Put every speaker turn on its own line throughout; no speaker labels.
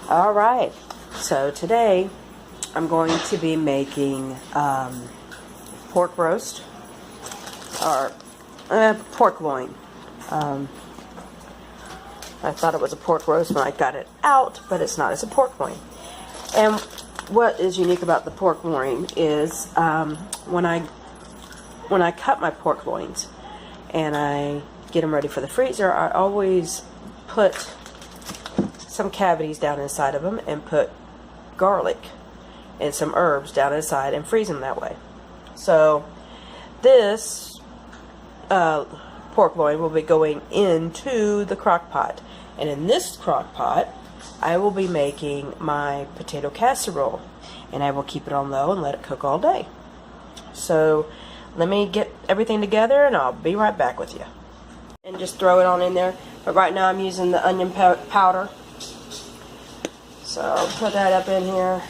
All right, so today I'm going to be making pork roast, or pork loin. I thought it was a pork roast when I got it out, but it's not. It's a pork loin. And what is unique about the pork loin is when I cut my pork loins and I get them ready for the freezer, I always put some cavities down inside of them and put garlic and some herbs down inside and freeze them that way. So this pork loin will be going into the crock pot, and in this crock pot I will be making my potato casserole, and I will keep it on low and let it cook all day. So let me get everything together and I'll be right back with you. And just throw it on in there. But right now I'm using the onion powder. So I'll put that up in here.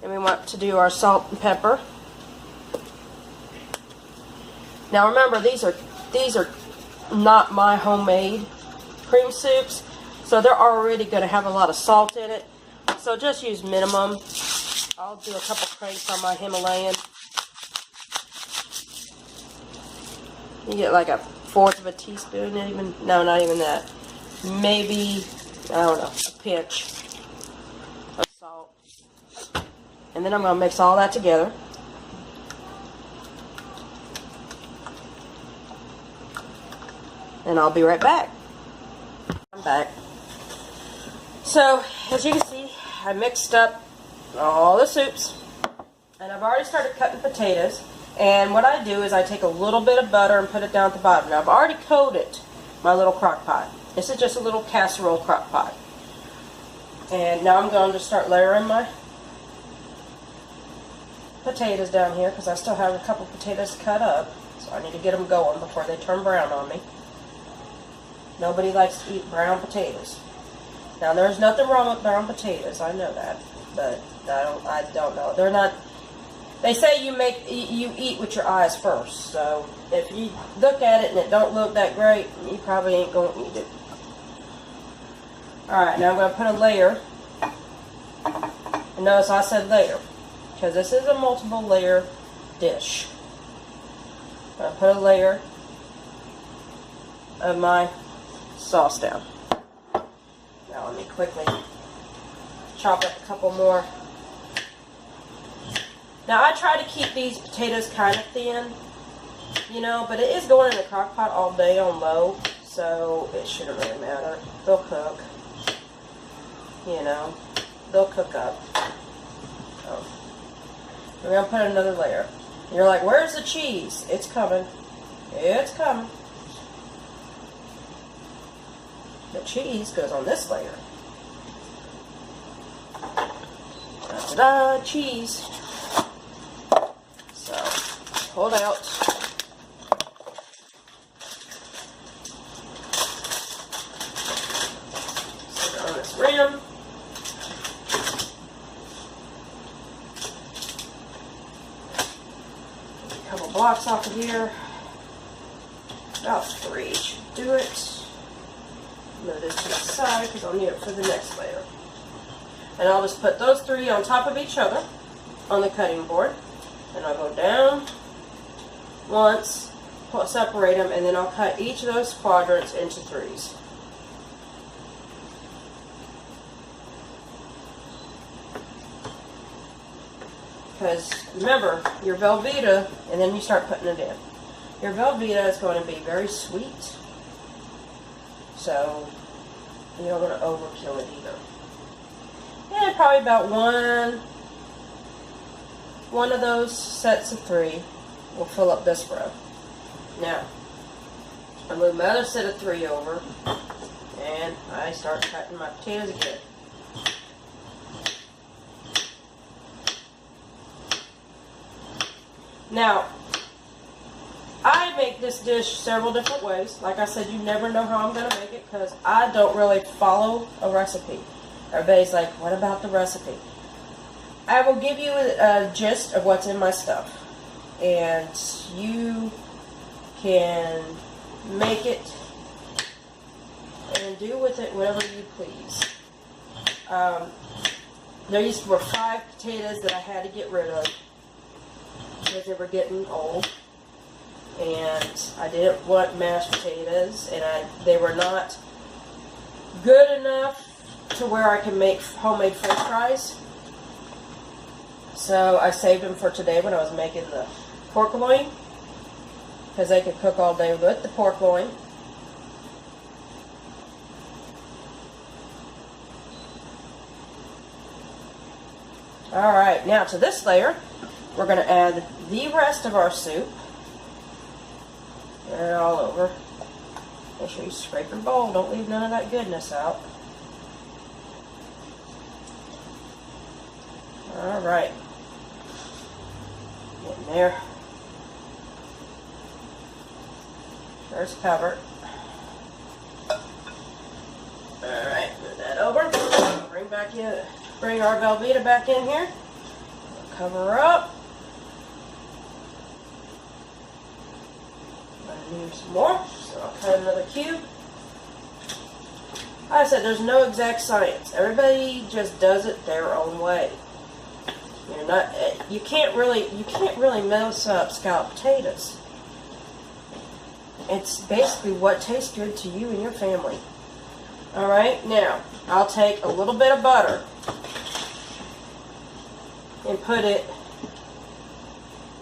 And we want to do our salt and pepper. Now remember, these are not my homemade cream soups, so they're already going to have a lot of salt in it. So just use minimum. I'll do a couple cranks on my Himalayan. You get like a fourth of a teaspoon, no, not even that. Maybe, I don't know, a pinch of salt. And then I'm going to mix all that together. And I'll be right back. I'm back. So, as you can see, I mixed up all the soups. And I've already started cutting potatoes. And what I do is I take a little bit of butter and put it down at the bottom. Now, I've already coated my little crock pot. This is just a little casserole crock pot. And now I'm going to start layering my potatoes down here, because I still have a couple potatoes cut up. So I need to get them going before they turn brown on me. Nobody likes to eat brown potatoes. Now, there's nothing wrong with brown potatoes. I know that. But I don't know. They're not... They say you eat with your eyes first, so if you look at it and it don't look that great, you probably ain't going to eat it. Alright, now I'm going to put a layer. And notice I said layer, because this is a multiple layer dish. I'm going to put a layer of my sauce down. Now let me quickly chop up a couple more. Now, I try to keep these potatoes kind of thin, you know, but it is going in the crock pot all day on low, so it shouldn't really matter. They'll cook, you know, they'll cook up. So, we're going to put another layer. You're like, where's the cheese? It's coming. It's coming. The cheese goes on this layer. Ta-da, cheese. So, hold out. Stick it on this rim. A couple blocks off of here. About 3 should do it. Move this to the side because I'll need it for the next layer. And I'll just put those 3 on top of each other on the cutting board. And I'll go down once, separate them, and then I'll cut each of those quadrants into 3s. Because remember, your Velveeta, and then you start putting it in. Your Velveeta is going to be very sweet, so you're not going to overkill it either. And probably about one of those sets of 3 will fill up this row. Now, I move my other set of 3 over, and I start cutting my potatoes again. Now, I make this dish several different ways. Like I said, you never know how I'm going to make it, because I don't really follow a recipe. Everybody's like, what about the recipe? I will give you a gist of what's in my stuff, and you can make it and do with it whatever you please. These were 5 potatoes that I had to get rid of because they were getting old, and I didn't want mashed potatoes, and they were not good enough to where I can make homemade French fries. So I saved them for today when I was making the pork loin, because they could cook all day with the pork loin. Alright, now to this layer, we're going to add the rest of our soup. Get it all over. Make sure you scrape your bowl, don't leave none of that goodness out. Alright. Get in there. Sure it's covered. Alright, move that over. Bring our Velveeta back in here. Cover her up. I need some more, so I'll cut another cube. Like I said, there's no exact science. Everybody just does it their own way. You can't really mess up scalloped potatoes. It's basically what tastes good to you and your family. Alright, now I'll take a little bit of butter and put it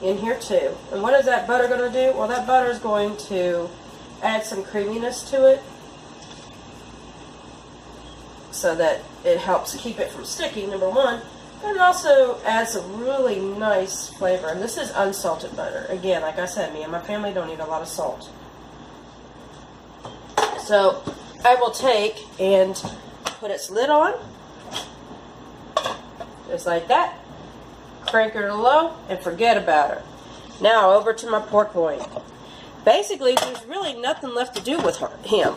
in here too. And what is that butter going to do? Well, that butter is going to add some creaminess to it so that it helps keep it from sticking, number one. And it also adds a really nice flavor. And this is unsalted butter. Again, like I said, me and my family don't eat a lot of salt. So I will take and put its lid on, just like that. Crank her to low and forget about her. Now over to my pork loin. Basically, there's really nothing left to do with him.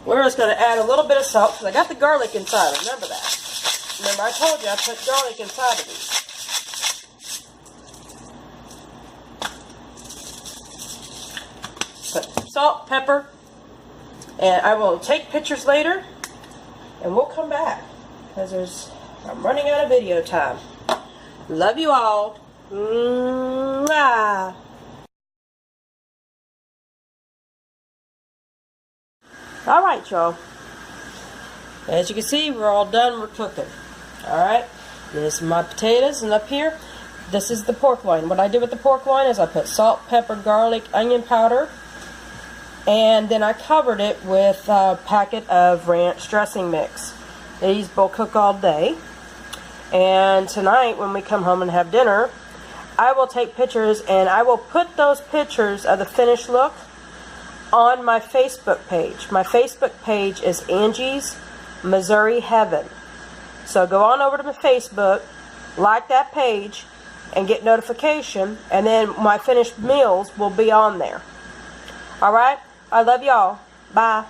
We're just going to add a little bit of salt because I got the garlic inside. Remember that. Remember I told you I put garlic inside of these. Put salt, pepper, and I will take pictures later, and we'll come back because I'm running out of video time. Love you all. Mwah. Alright, y'all. As you can see, we're all done. We're cooking. Alright. This is my potatoes, and up here, this is the pork loin. What I did with the pork loin is I put salt, pepper, garlic, onion powder, and then I covered it with a packet of ranch dressing mix. These will cook all day. And tonight, when we come home and have dinner, I will take pictures, and I will put those pictures of the finished look on my Facebook page. My Facebook page is Angie's Missouri Heaven. So go on over to my Facebook, like that page, and get notification, and then my finished meals will be on there. Alright? I love y'all. Bye.